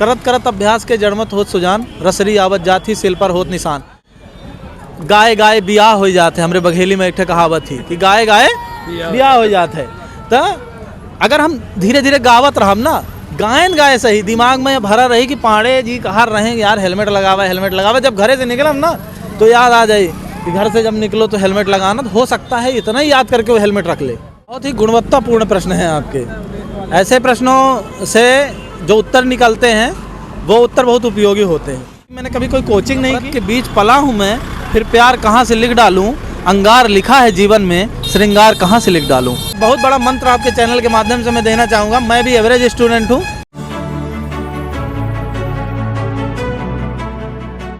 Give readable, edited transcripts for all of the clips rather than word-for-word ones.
करत करत अभ्यास के जड़मत होत सुजान, रसरी आवत जाती सिल पर होत निशान। गाय गाय बियाह हो जाते, हमरे बघेली में एक कहावत थी कि गाय गाय बियाह हो जाते है। तो अगर हम धीरे धीरे गावत रहम ना, गायन गाय सही दिमाग में भरा रही कि पाड़े जी कहाँ रहें यार, हेलमेट लगावा। जब घरे से निकलम ना तो याद आ जाए कि घर से जब निकलो तो हेलमेट लगाना, तो हो सकता है इतना ही याद करके वो हेलमेट रख ले। बहुत ही गुणवत्तापूर्ण प्रश्न हैं आपके। ऐसे प्रश्नों से जो उत्तर निकलते हैं वो उत्तर बहुत उपयोगी होते हैं। मैंने कभी कोई कोचिंग नहीं की, के बीच पला हूँ मैं, फिर प्यार कहाँ से लिख डालूँ, अंगार लिखा है जीवन में, श्रृंगार कहाँ से लिख डालूँ। बहुत बड़ा मंत्र आपके चैनल के माध्यम से मैं देना चाहूँगा। मैं भी एवरेज स्टूडेंट हूँ।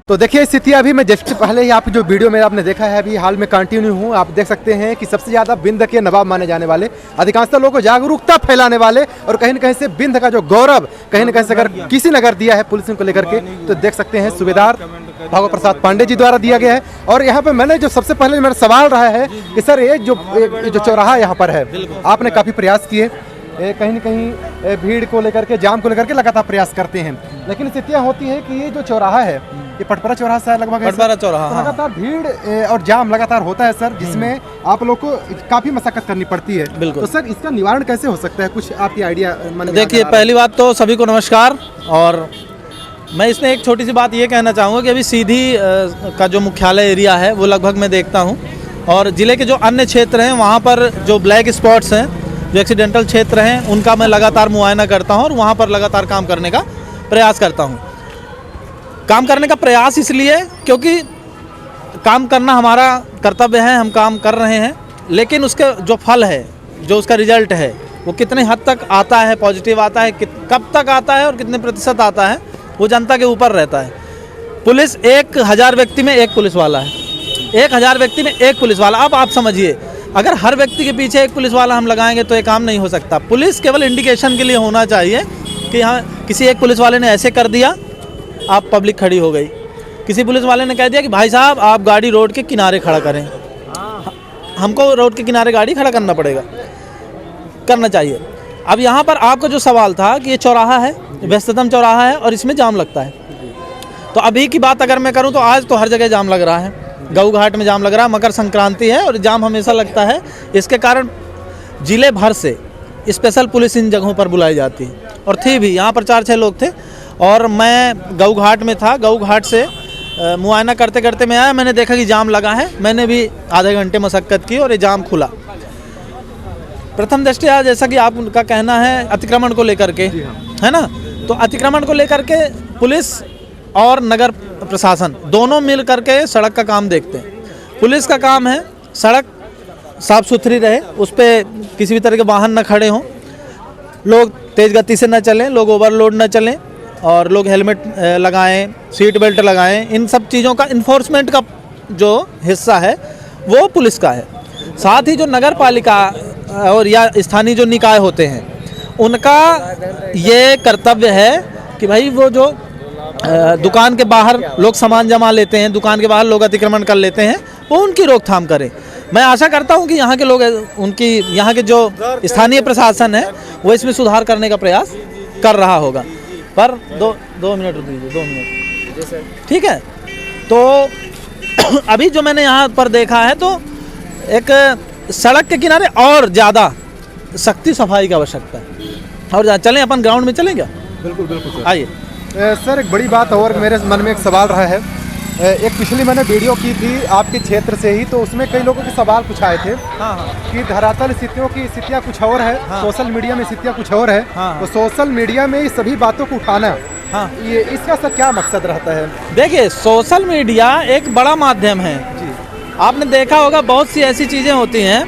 तो देखिए स्थिति अभी मैं जस्ट पहले ही आप जो वीडियो में आपने देखा है अभी हाल में कंटिन्यू हूँ। आप देख सकते हैं कि सबसे ज़्यादा बिंद के नवाब माने जाने वाले, अधिकांशतः लोगों को जागरूकता फैलाने वाले और कहीं न कहीं से बिंद का जो गौरव कहीं न कहीं से अगर किसी ने अगर दिया है पुलिस को लेकर के, तो देख सकते हैं सूबेदार भागवत प्रसाद पांडे जी द्वारा दिया गया है। और यहाँ पे मैंने जो सबसे पहले मेरा सवाल रहा है कि सर ये जो चौराहा यहाँ पर है, आपने काफ़ी प्रयास किए, कहीं न कहीं भीड़ को लेकर के, जाम को लेकर के लगातार प्रयास करते हैं, लेकिन स्थितियाँ होती हैं कि ये जो चौराहा है, ये पटपरा चौराहा से लगभग पटपरा चौराहा, तो लगातार भीड़ और जाम लगातार होता है सर, जिसमें आप लोग को काफ़ी मशक्कत करनी पड़ती है। बिल्कुल। तो सर इसका निवारण कैसे हो सकता है, कुछ आपकी आइडिया? देखिए पहली बात तो सभी को नमस्कार, और मैं इसमें एक छोटी सी बात ये कहना चाहूँगा कि अभी सीधी का जो मुख्यालय एरिया है वो लगभग मैं देखता हूँ, और ज़िले के जो अन्य क्षेत्र हैं वहाँ पर जो ब्लैक स्पॉट्स हैं, जो एक्सीडेंटल क्षेत्र हैं, उनका मैं लगातार मुआयना करता हूँ और वहाँ पर लगातार काम करने का प्रयास करता हूँ। काम करने का प्रयास इसलिए क्योंकि काम करना हमारा कर्तव्य है, हम काम कर रहे हैं, लेकिन उसके जो फल है, जो उसका रिजल्ट है, वो कितने हद तक आता है, पॉजिटिव आता है, कब तक आता है और कितने प्रतिशत आता है, वो जनता के ऊपर रहता है। पुलिस 1000 व्यक्ति में एक पुलिस वाला है, 1000 व्यक्ति में एक पुलिस वाला। अब आप समझिए, अगर हर व्यक्ति के पीछे एक पुलिस वाला हम लगाएंगे तो ये काम नहीं हो सकता। पुलिस केवल इंडिकेशन के लिए होना चाहिए कि हाँ किसी एक पुलिस वाले ने ऐसे कर दिया, आप पब्लिक खड़ी हो गई, किसी पुलिस वाले ने कह दिया कि भाई साहब आप गाड़ी रोड के किनारे खड़ा करें, हमको रोड के किनारे गाड़ी खड़ा करना पड़ेगा, करना चाहिए। अब यहाँ पर आपका जो सवाल था कि ये चौराहा है, व्यस्ततम चौराहा है और इसमें जाम लगता है, तो अभी की बात अगर मैं करूँ तो आज तो हर जगह जाम लग रहा है। गऊ घाट में जाम लग रहा है, मकर संक्रांति है और जाम हमेशा लगता है। इसके कारण जिले भर से स्पेशल पुलिस इन जगहों पर बुलाई जाती है, और थी भी। यहाँ पर 4-6 लोग थे और मैं गऊ घाट में था। गऊ घाट से मुआयना करते करते मैं आया, मैंने देखा कि जाम लगा है, मैंने भी आधे घंटे मशक्कत की और ये जाम खुला। प्रथम दृष्टया जैसा कि आपका कहना है अतिक्रमण को लेकर के, है ना, तो अतिक्रमण को लेकर के पुलिस और नगर प्रशासन दोनों मिल करके सड़क का काम देखते हैं। पुलिस का काम है सड़क साफ़ सुथरी रहे, उस पर किसी भी तरह के वाहन न खड़े हों, लोग तेज़ गति से न चलें, लोग ओवरलोड न चलें, और लोग हेलमेट लगाएं, सीट बेल्ट लगाएं। इन सब चीज़ों का इन्फोर्समेंट का जो हिस्सा है वो पुलिस का है। साथ ही जो नगर पालिका और या स्थानीय जो निकाय होते हैं, उनका ये कर्तव्य है कि भाई वो जो दुकान के बाहर लोग सामान जमा लेते हैं, दुकान के बाहर लोग अतिक्रमण कर लेते हैं, वो उनकी रोकथाम करें। मैं आशा करता हूं कि यहाँ के लोग, उनकी यहाँ के जो स्थानीय प्रशासन है वो इसमें सुधार करने का प्रयास कर रहा होगा। पर दो मिनट रुक दीजिए, 2 मिनट, ठीक है। तो अभी जो मैंने यहाँ पर देखा है, तो एक सड़क के किनारे और ज़्यादा सख्ती सफाई की आवश्यकता है। और चलें अपन ग्राउंड में चलें क्या? बिल्कुल बिल्कुल आइए। सर एक बड़ी बात और मेरे मन में एक सवाल रहा है। एक पिछली मैंने वीडियो की थी आपके क्षेत्र से ही, तो उसमें कई लोगों के सवाल कुछ आए थे। हाँ। कि धरातल स्थितियों की स्थितियाँ कुछ और है, हाँ। सोशल मीडिया में स्थितियाँ कुछ और है। हाँ। तो सोशल मीडिया में इस सभी बातों को उठाना, हाँ, ये इसका सर क्या मकसद रहता है? देखिए सोशल मीडिया एक बड़ा माध्यम है जी। आपने देखा होगा बहुत सी ऐसी चीज़ें होती हैं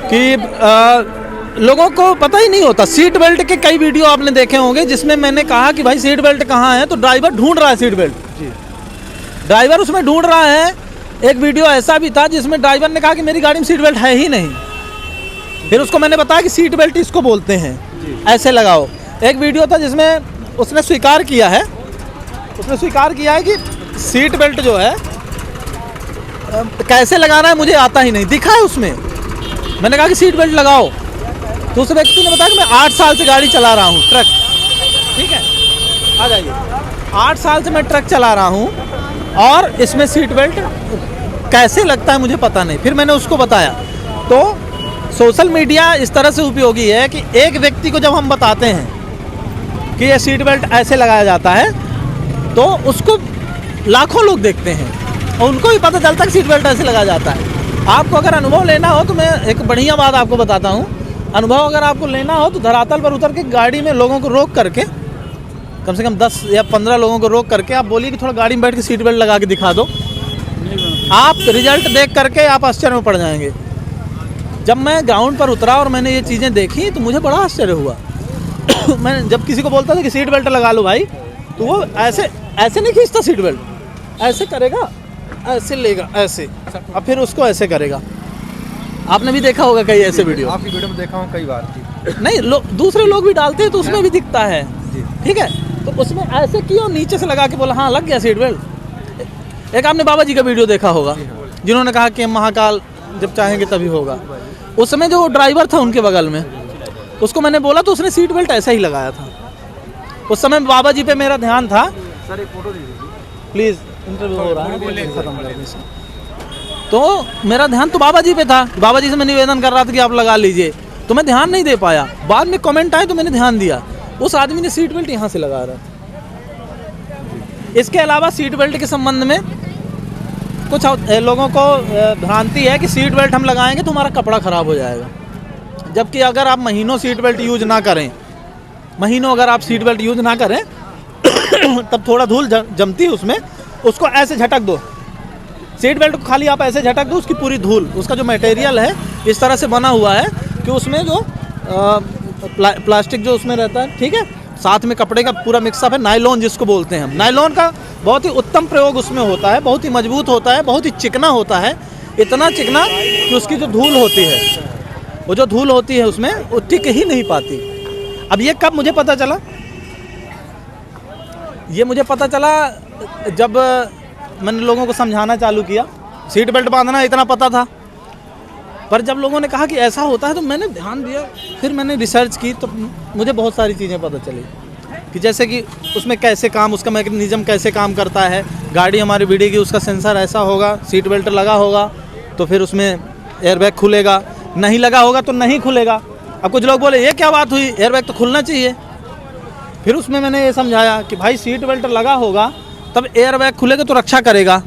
कि लोगों को पता ही नहीं होता। सीट बेल्ट के कई वीडियो आपने देखे होंगे जिसमें मैंने कहा कि भाई सीट बेल्ट कहाँ है, तो ड्राइवर ढूंढ रहा है सीट बेल्ट जी, ड्राइवर उसमें ढूंढ रहा है। एक वीडियो ऐसा भी था जिसमें ड्राइवर ने कहा कि मेरी गाड़ी में सीट बेल्ट है ही नहीं, फिर उसको मैंने बताया कि सीट बेल्ट इसको बोलते हैं, ऐसे लगाओ। एक वीडियो था जिसमें उसने स्वीकार किया है कि सीट बेल्ट जो है कैसे लगाना है मुझे आता ही नहीं, दिखा है उसमें। मैंने कहा कि सीट बेल्ट लगाओ, तो उस व्यक्ति ने बताया कि मैं 8 साल से गाड़ी चला रहा हूँ, ट्रक, ठीक है। आ जाइए। 8 साल से मैं ट्रक चला रहा हूँ और इसमें सीट बेल्ट कैसे लगता है मुझे पता नहीं। फिर मैंने उसको बताया। तो सोशल मीडिया इस तरह से उपयोगी है कि एक व्यक्ति को जब हम बताते हैं कि ये सीट बेल्ट ऐसे लगाया जाता है तो उसको लाखों लोग देखते हैं और उनको भी पता चलता है कि सीट बेल्ट ऐसे लगाया जाता है। आपको अगर अनुभव लेना हो तो मैं एक बढ़िया बात आपको बताता हूँ। अनुभव अगर आपको लेना हो तो धरातल पर उतर के गाड़ी में लोगों को रोक करके, कम से कम 10 या 15 लोगों को रोक करके आप बोलिए कि थोड़ा गाड़ी में बैठ के सीट बेल्ट लगा के दिखा दो। आप रिजल्ट देख करके आप आश्चर्य में पड़ जाएंगे। जब मैं ग्राउंड पर उतरा और मैंने ये चीज़ें देखी तो मुझे बड़ा आश्चर्य हुआ। मैं जब किसी को बोलता था कि सीट बेल्ट लगा लो भाई, तो वो ऐसे ऐसे नहीं खींचता सीट बेल्ट, ऐसे करेगा, ऐसे लेगा, ऐसे, और फिर उसको ऐसे करेगा। आपने भी देखा होगा कई ऐसे वीडियो। आपकी वीडियो में देखा हूँ कई बार। नहीं, दूसरे लोग भी डालते हैं तो उसमें भी दिखता है। ठीक है, तो उसमें ऐसे किया और नीचे से लगा के बोला हाँ लग गया सीट बेल्ट। एक आपने बाबा जी का वीडियो देखा होगा जिन्होंने कहा कि महाकाल जब चाहेंगे तभी होगा। उसमें जो ड्राइवर था उनके बगल में, उसको मैंने बोला तो उसने सीट बेल्ट ऐसा ही लगाया था। उस समय बाबा जी पे मेरा ध्यान था। सर एक फोटो दीजिए प्लीज़, इंटरव्यू हो रहा है, खत्म कर दीजिए। तो मेरा ध्यान तो बाबा जी पे था। बाबा जी से मैं निवेदन कर रहा था कि आप लगा लीजिए, तो मैं ध्यान नहीं दे पाया। बाद में कमेंट आए तो मैंने ध्यान दिया। उस आदमी ने सीट बेल्ट यहाँ से लगा रहा था। इसके अलावा सीट बेल्ट के संबंध में कुछ लोगों को भ्रांति है कि सीट बेल्ट हम लगाएंगे तो हमारा कपड़ा ख़राब हो जाएगा। जबकि अगर आप महीनों सीट बेल्ट यूज ना करें, महीनों अगर आप सीट बेल्ट यूज ना करें तब थोड़ा धूल जमती है उसमें, उसको ऐसे झटक दो। सीट बेल्ट को खाली आप ऐसे झटक दो, उसकी पूरी धूल, उसका जो मटेरियल है इस तरह से बना हुआ है कि उसमें जो प्लास्टिक जो उसमें रहता है, ठीक है, साथ में कपड़े का पूरा मिक्सअप है, नायलॉन जिसको बोलते हैं हम। नायलॉन का बहुत ही उत्तम प्रयोग उसमें होता है, बहुत ही मजबूत होता है, बहुत ही चिकना होता है, इतना चिकना कि उसकी जो धूल होती है, वो जो धूल होती है उसमें वो टिक ही नहीं पाती। अब ये कब मुझे पता चला? ये मुझे पता चला जब मैंने लोगों को समझाना चालू किया। सीट बेल्ट बांधना इतना पता था, पर जब लोगों ने कहा कि ऐसा होता है तो मैंने ध्यान दिया। फिर मैंने रिसर्च की तो मुझे बहुत सारी चीज़ें पता चली कि जैसे कि उसमें कैसे काम, उसका मैकेनिज्म कैसे काम करता है। गाड़ी हमारी भिड़ेगी, उसका सेंसर ऐसा होगा, सीट बेल्ट लगा होगा तो फिर उसमें एयरबैग खुलेगा, नहीं लगा होगा तो नहीं खुलेगा। अब कुछ लोग बोले ये क्या बात हुई, एयरबैग तो खुलना चाहिए। फिर उसमें मैंने ये समझाया कि भाई सीट बेल्ट लगा होगा तब एयरबैग खुलेगा तो रक्षा करेगा।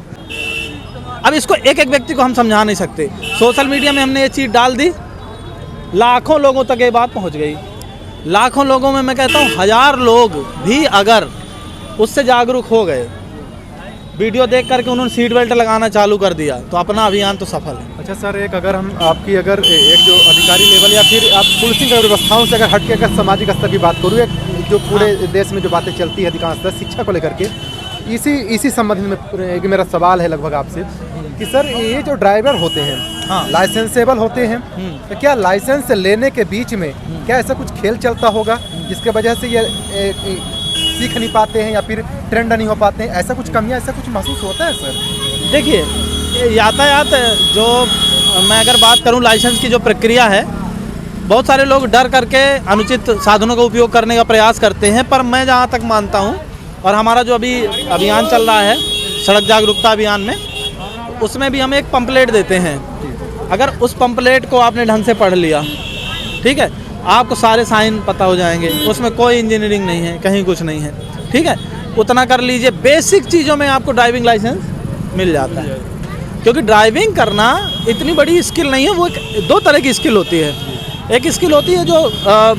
अब इसको एक एक व्यक्ति को हम समझा नहीं सकते। सोशल मीडिया में हमने ये चीज़ डाल दी, लाखों लोगों तक ये बात पहुंच गई। लाखों लोगों में मैं कहता हूँ 1000 लोग भी अगर उससे जागरूक हो गए, वीडियो देख करके उन्होंने सीट बेल्ट लगाना चालू कर दिया, तो अपना अभियान तो सफल है। अच्छा सर, एक अगर हम आपकी अगर एक जो अधिकारी लेवल या फिर आप पुलिसिंग व्यवस्थाओं से अगर हट के अगर सामाजिक स्तर की बात करूँ, जो पूरे देश में जो बातें चलती है अधिकांशतः शिक्षा को लेकर के, इसी संबंध में एक मेरा सवाल है लगभग आपसे कि सर ये जो ड्राइवर होते हैं, हाँ, लाइसेंसेबल होते हैं, तो क्या लाइसेंस लेने के बीच में क्या ऐसा कुछ खेल चलता होगा जिसके वजह से ये सीख नहीं पाते हैं या फिर ट्रेंड नहीं हो पाते हैं? ऐसा कुछ कमियां, ऐसा कुछ महसूस होता है सर? देखिए, यातायात जो मैं अगर बात करूं, लाइसेंस की जो प्रक्रिया है, बहुत सारे लोग डर करके अनुचित साधनों का उपयोग करने का प्रयास करते हैं। पर मैं जहां तक मानता हूं, और हमारा जो अभी अभियान चल रहा है सड़क जागरूकता अभियान में, उसमें भी हम एक पंपलेट देते हैं। अगर उस पंपलेट को आपने ढंग से पढ़ लिया, ठीक है, आपको सारे साइन पता हो जाएंगे, उसमें कोई इंजीनियरिंग नहीं है, कहीं कुछ नहीं है, ठीक है, उतना कर लीजिए, बेसिक चीज़ों में आपको ड्राइविंग लाइसेंस मिल जाता है। क्योंकि ड्राइविंग करना इतनी बड़ी स्किल नहीं है, वो दो तरह की स्किल होती है। एक स्किल होती है जो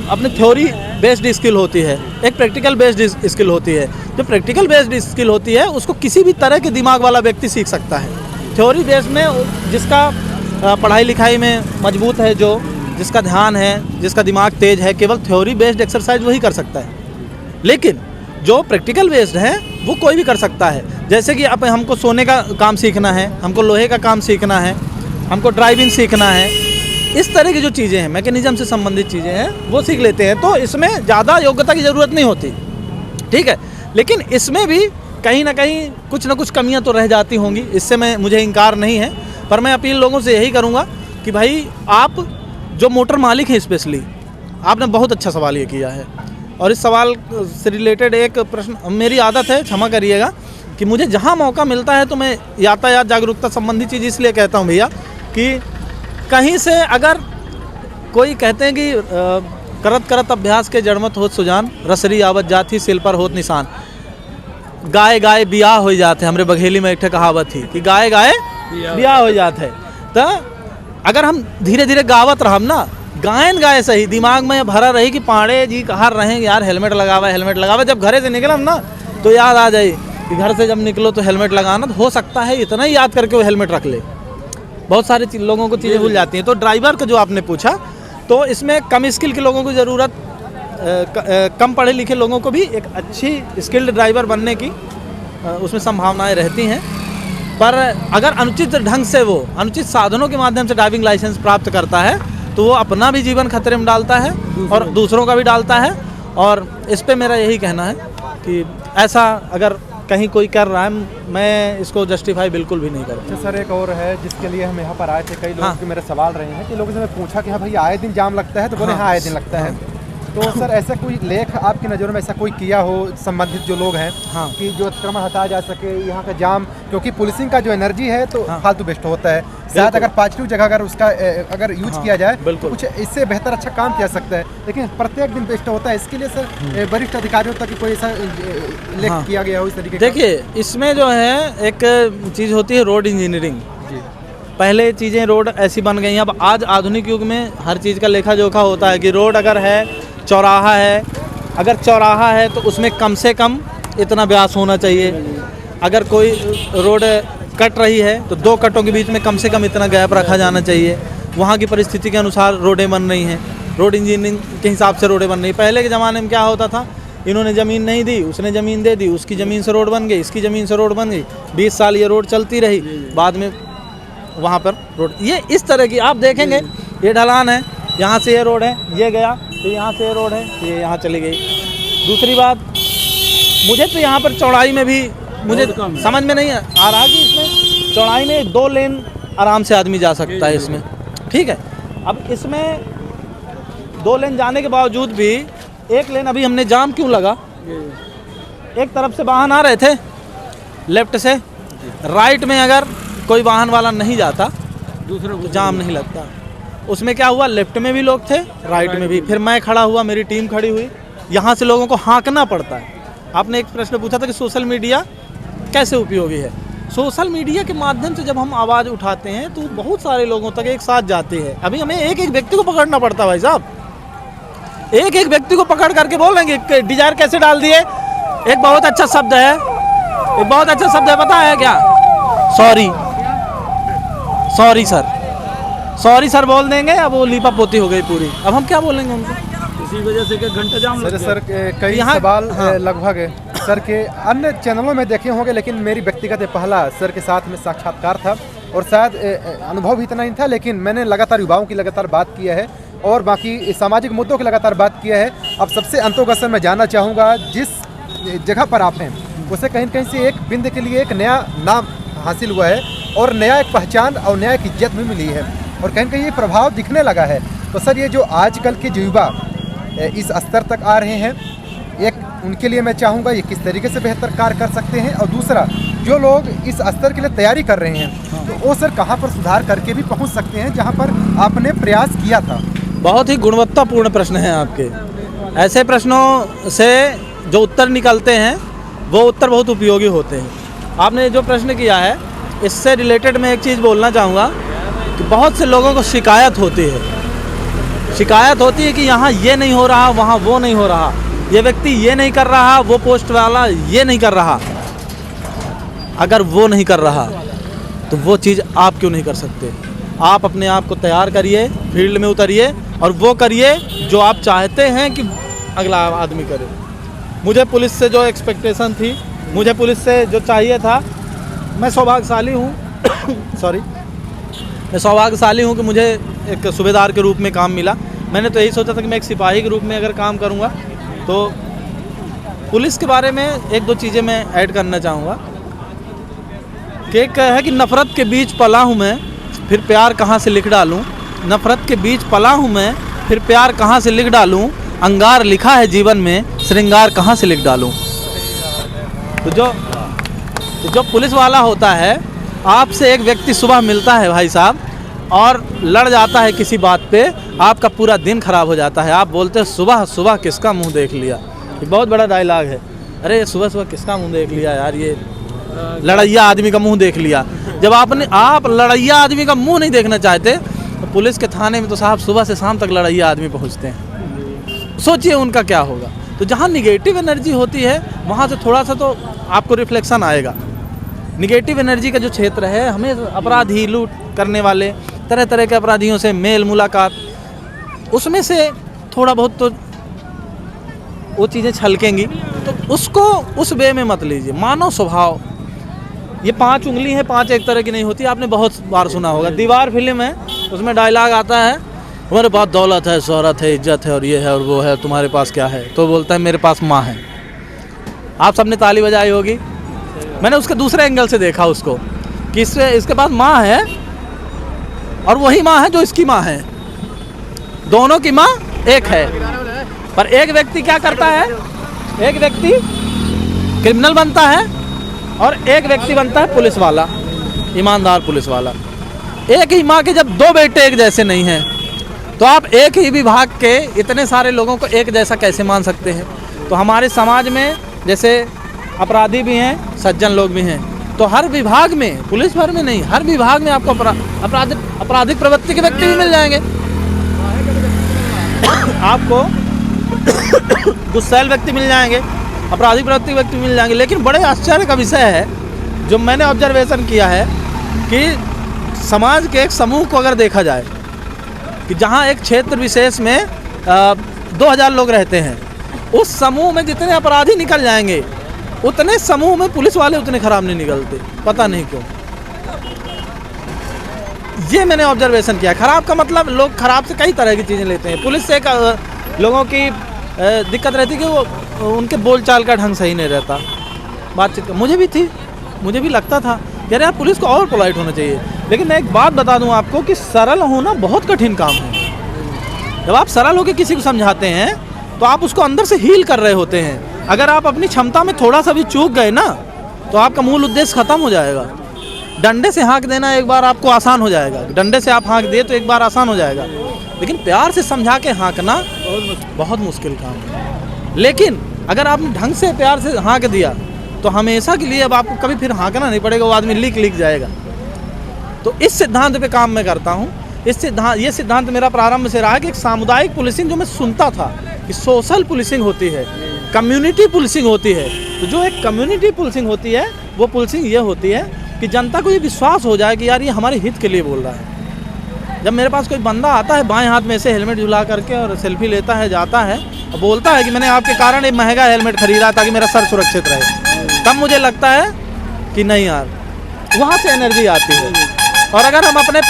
अपने थ्योरी बेस्ड स्किल होती है, एक प्रैक्टिकल बेस्ड स्किल होती है। जो प्रैक्टिकल बेस्ड स्किल होती है उसको किसी भी तरह के दिमाग वाला व्यक्ति सीख सकता है। थ्योरी बेस्ड में जिसका पढ़ाई लिखाई में मजबूत है, जो जिसका ध्यान है, जिसका दिमाग तेज है, केवल थ्योरी बेस्ड एक्सरसाइज वही कर सकता है। लेकिन जो प्रैक्टिकल बेस्ड है वो कोई भी कर सकता है। जैसे कि अब हमको सोने का काम सीखना है, हमको लोहे का काम सीखना है, हमको ड्राइविंग सीखना है, इस तरह की जो चीज़ें हैं, मैकेनिज्म से संबंधित चीज़ें हैं, वो सीख लेते हैं। तो इसमें ज़्यादा योग्यता की ज़रूरत नहीं होती, ठीक है। लेकिन इसमें भी कहीं ना कहीं कुछ ना कुछ कमियां तो रह जाती होंगी, इससे मुझे इनकार नहीं है। पर मैं अपील लोगों से यही करूंगा कि भाई आप जो मोटर मालिक हैं, स्पेशली आपने बहुत अच्छा सवाल ये किया है और इस सवाल से रिलेटेड एक प्रश्न, मेरी आदत है, क्षमा करिएगा, कि मुझे जहाँ मौका मिलता है तो मैं यातायात जागरूकता संबंधी चीज़ इसलिए कहता हूँ भैया कि कहीं से अगर कोई कहते हैं कि करत करत अभ्यास के जड़मत होत सुजान, रसरी आवत जाती सिल पर होत निशान। गाय गाय बियाह हो जाते, हमरे बघेली में एक कहावत थी कि गाय गाय बियाह हो जाते है। तो अगर हम धीरे धीरे गावत रहम ना, गायन गाय सही, दिमाग में भरा रही कि पांडे जी कहा रहे यार हेलमेट लगावा हेलमेट लगावा, जब घरे से निकलम ना तो याद आ जाए कि घर से जब निकलो तो हेलमेट लगाना, तो हो सकता है इतना ही याद करके वो हेलमेट रख ले। बहुत सारे लोगों को चीज़ें भूल जाती हैं। तो ड्राइवर का जो आपने पूछा, तो इसमें कम स्किल के लोगों की ज़रूरत, कम पढ़े लिखे लोगों को भी एक अच्छी स्किल्ड ड्राइवर बनने की उसमें संभावनाएं रहती हैं। पर अगर अनुचित ढंग से वो अनुचित साधनों के माध्यम से ड्राइविंग लाइसेंस प्राप्त करता है तो वो अपना भी जीवन खतरे में डालता है और दूसरों का भी डालता है। और इस पे मेरा यही कहना है कि ऐसा अगर कहीं कोई कर रहा है, मैं इसको जस्टिफाई बिल्कुल भी नहीं करता। अच्छा सर, एक और है जिसके लिए हम यहाँ पर आए थे, कई लोगों के मेरे सवाल रहे हैं कि लोगों से मैं पूछा कि हाँ भाई आए दिन जाम लगता है, तो बोले हाँ आए दिन लगता है। तो सर ऐसा कोई लेख आपकी नज़रों में ऐसा कोई किया हो संबंधित जो लोग हैं, हाँ, कि जो अतिक्रमण हटाया जा सके यहाँ का जाम, क्योंकि पुलिसिंग का जो एनर्जी है तो फालतू वेस्ट होता है, शायद अगर पॉजिटिव जगह अगर उसका अगर यूज किया जाए तो कुछ इससे बेहतर अच्छा काम किया सकता है, लेकिन प्रत्येक दिन वेस्ट होता है। इसके लिए सर वरिष्ठ अधिकारियों तक कोई ऐसा लेख किया गया हो इस तरीके? देखिए, इसमें जो है एक चीज़ होती है रोड इंजीनियरिंग। पहले चीज़ें रोड ऐसी बन गई हैं, अब आज आधुनिक युग में हर चीज़ का लेखा जोखा होता है कि रोड अगर है, चौराहा है, अगर चौराहा है तो उसमें कम से कम इतना व्यास होना चाहिए। अगर कोई रोड कट रही है तो 2 कटों के बीच में कम से कम इतना गैप रखा जाना चाहिए। वहाँ की परिस्थिति के अनुसार रोडें बन रही हैं, रोड इंजीनियरिंग के हिसाब से रोडें बन रही। पहले के ज़माने में क्या होता था, इन्होंने ज़मीन नहीं दी, उसने ज़मीन दे दी, उसकी ज़मीन से रोड बन गई, इसकी ज़मीन से रोड बन गई, 20 साल ये रोड चलती रही, बाद में वहाँ पर रोड, ये इस तरह की आप देखेंगे, ये ढलान है, यहाँ से ये रोड है, ये गया तो यहाँ से ये रोड है, ये यहाँ चली गई। दूसरी बात, मुझे तो यहाँ पर चौड़ाई में भी मुझे समझ में नहीं आ रहा कि इसमें चौड़ाई में 2 लेन आराम से आदमी जा सकता है इसमें, ठीक है। अब इसमें 2 लेन जाने के बावजूद भी 1 लेन अभी हमने जाम क्यों लगा? एक तरफ से वाहन आ रहे थे लेफ्ट से, राइट में अगर कोई वाहन वाला नहीं जाता तो जाम नहीं लगता। उसमें क्या हुआ, लेफ्ट में भी लोग थे, राइट में भी, फिर मैं खड़ा हुआ, मेरी टीम खड़ी हुई, यहाँ से लोगों को हाँकना पड़ता है। आपने एक प्रश्न पूछा था कि सोशल मीडिया कैसे उपयोगी है। सोशल मीडिया के माध्यम से जब हम आवाज़ उठाते हैं तो बहुत सारे लोगों तक एक साथ जाते हैं। अभी हमें एक एक व्यक्ति को पकड़ना पड़ता है भाई साहब, एक एक व्यक्ति को पकड़ करके बोलेंगे कि डिजायर कैसे डाल दिए। एक बहुत अच्छा शब्द है, एक बहुत अच्छा शब्द है, पता है क्या? Sorry, sorry sir, sorry sir बोल देंगे, अब वो लीपा पोती हो गई पूरी। अब हम क्या बोलेंगे उनको? इसी वजह से 1 घंटा जाम लग गया। सर कई सवाल लगभग सर के अन्य चैनलों में देखे होंगे, लेकिन मेरी व्यक्तिगत पहला सर के साथ में साक्षात्कार था और शायद अनुभव भी इतना नहीं था, लेकिन मैंने लगातार युवाओं की लगातार बात किया है और बाकी सामाजिक मुद्दों की लगातार बात किया है। अब सबसे अंतोगत सर मैं जानना चाहूँगा, जिस जगह पर आप हैं उसे कहीं न कहीं से एक बिंद के लिए एक नया नाम हासिल हुआ है और नया एक पहचान और नया एक इज्जत भी मिली है और कहीं न कहीं ये प्रभाव दिखने लगा है। तो सर ये जो आजकल के जो युवा इस स्तर तक आ रहे हैं, एक उनके लिए मैं चाहूँगा ये किस तरीके से बेहतर कार्य कर सकते हैं, और दूसरा जो लोग इस स्तर के लिए तैयारी कर रहे हैं तो वो सर कहाँ पर सुधार करके भी पहुँच सकते हैं जहाँ पर आपने प्रयास किया था? बहुत ही गुणवत्तापूर्ण प्रश्न हैं आपके। ऐसे प्रश्नों से जो उत्तर निकलते हैं वो उत्तर बहुत उपयोगी होते हैं। आपने जो प्रश्न किया है इससे रिलेटेड मैं एक चीज़ बोलना चाहूँगा कि बहुत से लोगों को शिकायत होती है कि यहाँ ये नहीं हो रहा, वहाँ वो नहीं हो रहा, ये व्यक्ति ये नहीं कर रहा, वो पोस्ट वाला ये नहीं कर रहा। अगर वो नहीं कर रहा तो वो चीज़ आप क्यों नहीं कर सकते? आप अपने आप को तैयार करिए, फील्ड में उतरिए और वो करिए जो आप चाहते हैं कि अगला आदमी करे। मुझे पुलिस से जो एक्सपेक्टेशन थी, मुझे पुलिस से जो चाहिए था, मैं सौभाग्यशाली हूँ सॉरी, मैं सौभाग्यशाली हूँ कि मुझे एक सूबेदार के रूप में काम मिला। मैंने तो यही सोचा था कि मैं एक सिपाही के रूप में अगर काम करूँगा। तो पुलिस के बारे में 1-2 चीज़ें मैं ऐड करना चाहूँगा कि एक है कि नफ़रत के बीच पला हूँ मैं, फिर प्यार कहाँ से लिख डालूँ। नफ़रत के बीच पला हूँ मैं, फिर प्यार कहाँ से लिख डालूँ। अंगार लिखा है जीवन में, श्रृंगार कहाँ से लिख डालूं। तो जो पुलिस वाला होता है, आपसे एक व्यक्ति सुबह मिलता है भाई साहब और लड़ जाता है किसी बात पे, आपका पूरा दिन खराब हो जाता है। आप बोलते हैं सुबह सुबह किसका मुंह देख लिया। ये बहुत बड़ा डायलॉग है। अरे सुबह सुबह किसका मुंह देख लिया यार, ये लड़ैया आदमी का मुंह देख लिया। जब आप लड़ैया आदमी का मुंह नहीं देखना चाहते तो पुलिस के थाने में तो साहब सुबह से शाम तक लड़ैया आदमी पहुंचते हैं। सोचिए उनका क्या होगा। तो जहाँ निगेटिव एनर्जी होती है वहाँ से थोड़ा सा तो आपको रिफ्लेक्शन आएगा। निगेटिव एनर्जी का जो क्षेत्र है, हमें अपराधी, लूट करने वाले, तरह तरह के अपराधियों से मेल मुलाकात, उसमें से थोड़ा बहुत तो वो चीज़ें छलकेंगी। तो उसको उस वे में मत लीजिए। मानव स्वभाव, ये 5 उंगली है, 5 एक तरह की नहीं होती। आपने बहुत बार सुना होगा, दीवार फिल्म है, उसमें डायलॉग आता है, हमारे पास दौलत है, शोहरत है, इज्जत है और ये है और वो है, तुम्हारे पास क्या है? तो बोलता है मेरे पास माँ है। आप सबने ताली बजाई होगी। मैंने उसके दूसरे एंगल से देखा उसको कि इसके पास माँ है और वही माँ है जो इसकी माँ है। दोनों की माँ एक है। पर एक व्यक्ति क्या करता है, एक व्यक्ति क्रिमिनल बनता है और एक व्यक्ति बनता है पुलिस वाला, ईमानदार पुलिस वाला। एक ही माँ के जब 2 बेटे एक जैसे नहीं हैं तो आप एक ही विभाग के इतने सारे लोगों को एक जैसा कैसे मान सकते हैं। तो हमारे समाज में जैसे अपराधी भी हैं, सज्जन लोग भी हैं। तो हर विभाग में, पुलिस भर में नहीं, हर विभाग में आपको आपराधिक प्रवृत्ति के व्यक्ति भी मिल जाएंगे। आपको गुस्सैल व्यक्ति मिल जाएंगे, आपराधिक प्रवृत्ति व्यक्ति मिल जाएंगे। लेकिन बड़े आश्चर्य का विषय है जो मैंने ऑब्जर्वेशन किया है कि समाज के एक समूह को अगर देखा जाए कि जहाँ एक क्षेत्र विशेष में 2000 लोग रहते हैं, उस समूह में जितने अपराधी निकल जाएंगे उतने समूह में पुलिस वाले उतने खराब नहीं निकलते। पता नहीं क्यों, ये मैंने ऑब्जर्वेशन किया। खराब का मतलब लोग खराब से कई तरह की चीज़ें लेते हैं। पुलिस से लोगों की दिक्कत रहती है कि वो उनके बोलचाल का ढंग सही नहीं रहता, बातचीत का। मुझे भी थी, मुझे भी लगता था कि यार पुलिस को और पोलाइट होना चाहिए। लेकिन मैं एक बात बता दूं आपको कि सरल होना बहुत कठिन काम है। जब आप सरल होकर किसी को समझाते हैं तो आप उसको अंदर से हील कर रहे होते हैं। अगर आप अपनी क्षमता में थोड़ा सा भी चूक गए ना तो आपका मूल उद्देश्य खत्म हो जाएगा। डंडे से हाँक देना एक बार आपको आसान हो जाएगा, डंडे से आप हाँक दिए तो एक बार आसान हो जाएगा। लेकिन प्यार से समझा के हाँकना बहुत मुश्किल काम है। लेकिन अगर आपने ढंग से प्यार से हाँक दिया तो हमेशा के लिए अब आपको कभी फिर हाँकना नहीं पड़ेगा, वो आदमी लिख जाएगा। तो इस सिद्धांत पे काम मैं करता हूँ। ये सिद्धांत मेरा प्रारंभ से रहा कि एक सामुदायिक पुलिसिंग जो मैं सुनता था कि सोशल पुलिसिंग होती है, कम्युनिटी पुलिसिंग होती है। तो जो एक कम्युनिटी पुलिसिंग होती है वो पुलिसिंग ये होती है कि जनता को ये विश्वास हो जाए कि यार ये हमारे हित के लिए बोल रहा है। जब मेरे पास कोई बंदा आता है बाएं हाथ में से हेलमेट झुला करके और सेल्फी लेता है, जाता है और बोलता है कि मैंने आपके कारण एक महंगा हेलमेट खरीदा ताकि मेरा सर सुरक्षित रहे, तब मुझे लगता है कि नहीं यार, वहाँ से एनर्जी आती है। और अगर हम अपने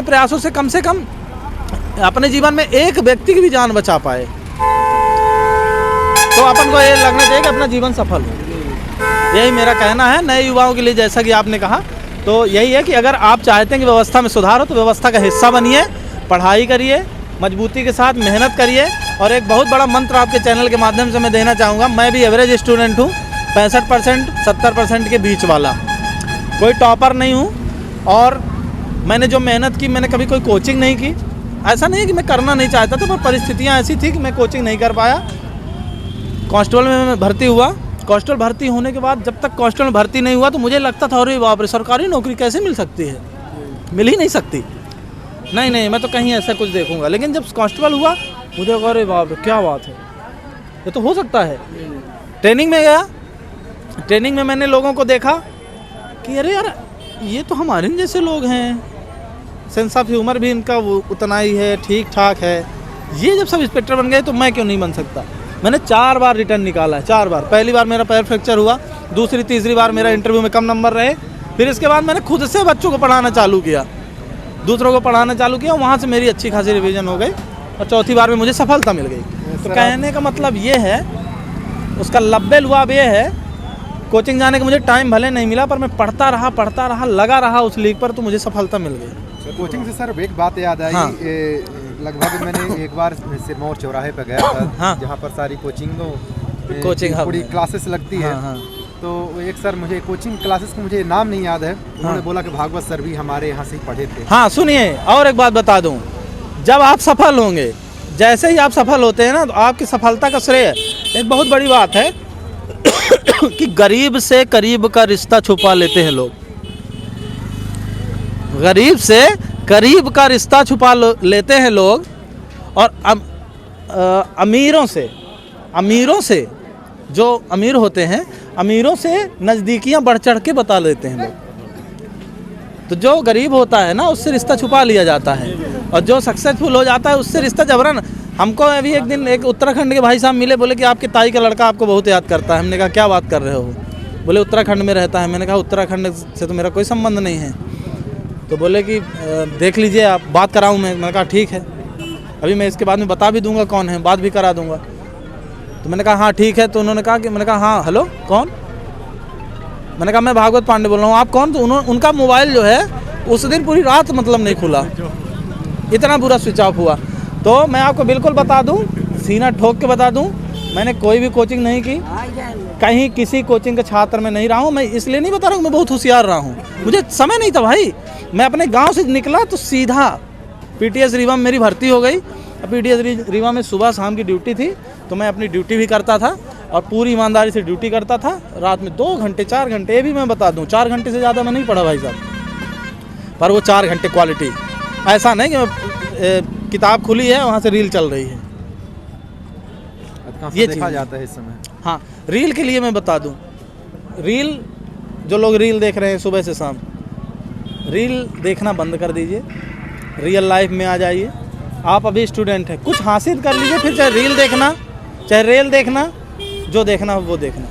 प्रयासों से कम अपने जीवन में एक व्यक्ति की भी जान बचा पाए तो अपन को ये लगना चाहिए कि अपना जीवन सफल हो। यही मेरा कहना है नए युवाओं के लिए। जैसा कि आपने कहा, तो यही है कि अगर आप चाहते हैं कि व्यवस्था में सुधार हो तो व्यवस्था का हिस्सा बनिए, पढ़ाई करिए, मजबूती के साथ मेहनत करिए। और एक बहुत बड़ा मंत्र आपके चैनल के माध्यम से मैं देना चाहूँगा। मैं भी एवरेज स्टूडेंट हूँ, 65% 70% के बीच वाला, कोई टॉपर नहीं हूँ। और मैंने जो मेहनत की, मैंने कभी कोई कोचिंग नहीं की। ऐसा नहीं है कि मैं करना नहीं चाहता था, पर परिस्थितियाँ ऐसी थी कि मैं कोचिंग नहीं कर पाया। कांस्टेबल में मैं भर्ती हुआ। कांस्टेबल भर्ती होने के बाद जब तक कांस्टेबल में भर्ती नहीं हुआ तो मुझे लगता था अरे बाप रे, सरकारी नौकरी कैसे मिल सकती है, मिल ही नहीं सकती। नहीं, मैं तो कहीं ऐसा कुछ देखूंगा। लेकिन जब कांस्टेबल हुआ मुझे कहा अरे बाप रे क्या बात है, ये तो हो सकता है। ट्रेनिंग में गया, ट्रेनिंग में मैंने लोगों को देखा कि अरे यार ये तो हमारे जैसे लोग हैं, सेंस ऑफ ह्यूमर भी इनका उतना ही है, ठीक ठाक है। ये जब सब इंस्पेक्टर बन गए तो मैं क्यों नहीं बन सकता। मैंने 4 बार रिटर्न निकाला है, 4 बार। पहली बार मेरा पैर फ्रैक्चर हुआ, दूसरी तीसरी बार मेरा इंटरव्यू में कम नंबर रहे। फिर इसके बाद मैंने खुद से बच्चों को पढ़ाना चालू किया, दूसरों को पढ़ाना चालू किया। वहाँ से मेरी अच्छी खासी रिवीजन हो गई और चौथी बार में मुझे सफलता मिल गई। तो कहने का मतलब ये है, उसका लब्बे लुआब ये है, कोचिंग जाने का मुझे टाइम भले नहीं मिला पर मैं पढ़ता रहा, लगा रहा उस लीग पर, तो मुझे सफलता मिल गई। कोचिंग से सर एक बात याद आई। हाँ। लगभग मैंने एक बार सिरमौर चौराहे पर गया था, हाँ। जहाँ पर सारी कोचिंग हब पूरी है। क्लासेस लगती है। हाँ, हाँ। तो एक सर, मुझे कोचिंग क्लासेस का मुझे नाम नहीं याद है, उन्होंने बोला कि भागवत सर भी हमारे यहाँ से ही पढ़े थे। हाँ सुनिए, और एक बात बता दूं, जब आप सफल होंगे, जैसे ही आप सफल होते हैं ना, तो आपकी सफलता का श्रेय, एक बहुत बड़ी बात है कि गरीब से करीब का रिश्ता छुपा लेते हैं लोग। गरीब से करीब का रिश्ता छुपा लेते हैं लोग, और अमीरों से जो अमीर होते हैं, अमीरों से नज़दीकियां बढ़ चढ़ के बता लेते हैं लोग। तो जो गरीब होता है ना, उससे रिश्ता छुपा लिया जाता है, और जो सक्सेसफुल हो जाता है उससे रिश्ता जबरन। हमको अभी एक दिन एक उत्तराखंड के भाई साहब मिले, बोले कि आपके ताई का लड़का आपको बहुत याद करता है। हमने कहा क्या बात कर रहे हो? बोले उत्तराखंड में रहता है। मैंने कहा उत्तराखंड से तो मेरा कोई संबंध नहीं है। तो बोले कि देख लीजिए आप, बात कराऊँ मैं? मैंने कहा ठीक है, अभी मैं इसके बाद में बता भी दूंगा कौन है, बात भी करा दूंगा। तो मैंने कहा हाँ ठीक है। तो उन्होंने कहा कि, मैंने कहा हाँ हेलो कौन? मैंने कहा मैं भागवत पांडे बोल रहा हूँ, आप कौन? तो उनका मोबाइल जो है उस दिन पूरी रात मतलब नहीं खुला, इतना बुरा स्विच ऑफ हुआ। तो मैं आपको बिल्कुल बता दूं, सीना ठोक के बता दूं, मैंने कोई भी कोचिंग नहीं की, कहीं किसी कोचिंग के छात्र में नहीं रहा हूँ। मैं इसलिए नहीं बता रहा हूँ, मैं बहुत होशियार रहा हूँ, मुझे समय नहीं था भाई। मैं अपने गाँव से निकला तो सीधा PTS रीवा में मेरी भर्ती हो गई। PTS रीवा में सुबह शाम की ड्यूटी थी, तो मैं अपनी ड्यूटी भी करता था और पूरी ईमानदारी से ड्यूटी करता था। रात में 2 घंटे 4 घंटे, ये भी मैं बता दूं, 4 घंटे से ज़्यादा मैं नहीं पढ़ा भाई साहब, पर वो 4 घंटे क्वालिटी। ऐसा नहीं कि किताब खुली है वहाँ से रील चल रही है, ये देखा जाता है इस समय। हाँ, रील के लिए मैं बता दूं, रील जो लोग रील देख रहे हैं सुबह से शाम, रील देखना बंद कर दीजिए, रियल लाइफ में आ जाइए। आप अभी स्टूडेंट हैं, कुछ हासिल कर लीजिए, फिर चाहे रील देखना चाहे रेल देखना, जो देखना हो वो देखना।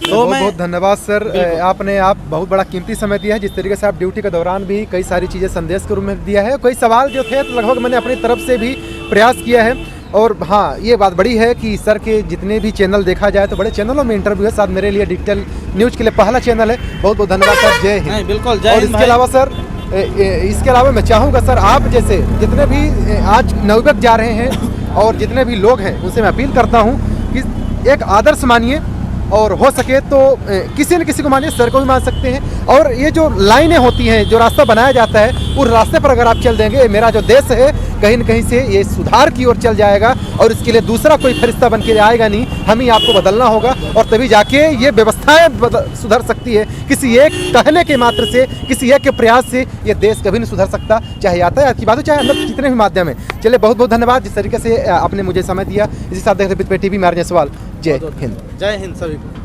तो बहुत बहुत धन्यवाद सर, आपने बहुत बड़ा कीमती समय दिया है। जिस तरीके से आप ड्यूटी के दौरान भी कई सारी चीज़ें संदेश के रूप में दिया है, कई सवाल जो थे तो लगभग मैंने अपनी तरफ से भी प्रयास किया है। और हाँ, ये बात बड़ी है कि सर के जितने भी चैनल देखा जाए तो बड़े चैनलों में इंटरव्यू है, साथ मेरे लिए डिजिटल न्यूज़ के लिए पहला चैनल है। बहुत बहुत धन्यवाद सर, जय हिंद। बिल्कुल जय और हिंद। इसके अलावा सर, इसके अलावा मैं चाहूँगा सर, आप जैसे जितने भी आज नौबत जा रहे हैं और जितने भी लोग हैं, उनसे मैं अपील करता हूँ कि एक आदर्श मानिए, और हो सके तो किसी न किसी को मानिए, सर को भी मान सकते हैं। और ये जो लाइनें होती हैं, जो रास्ता बनाया जाता है, उस रास्ते पर अगर आप चल देंगे, मेरा जो देश है कहीं न कहीं से ये सुधार की ओर चल जाएगा। और इसके लिए दूसरा कोई फरिश्ता बन के आएगा नहीं, हम ही आपको बदलना होगा, और तभी जाके ये व्यवस्थाएं सुधर सकती है। किसी एक कहने के मात्र से, किसी एक के प्रयास से ये देश कभी नहीं सुधर सकता, चाहे यातायात की बात हो, चाहे अंदर कितने भी माध्यम है। चलिए, बहुत बहुत धन्यवाद जिस तरीके से आपने मुझे समय दिया। इसी साथ देखते टीवी में RJ सवाल। जय हिंद। जय हिंद सभी को।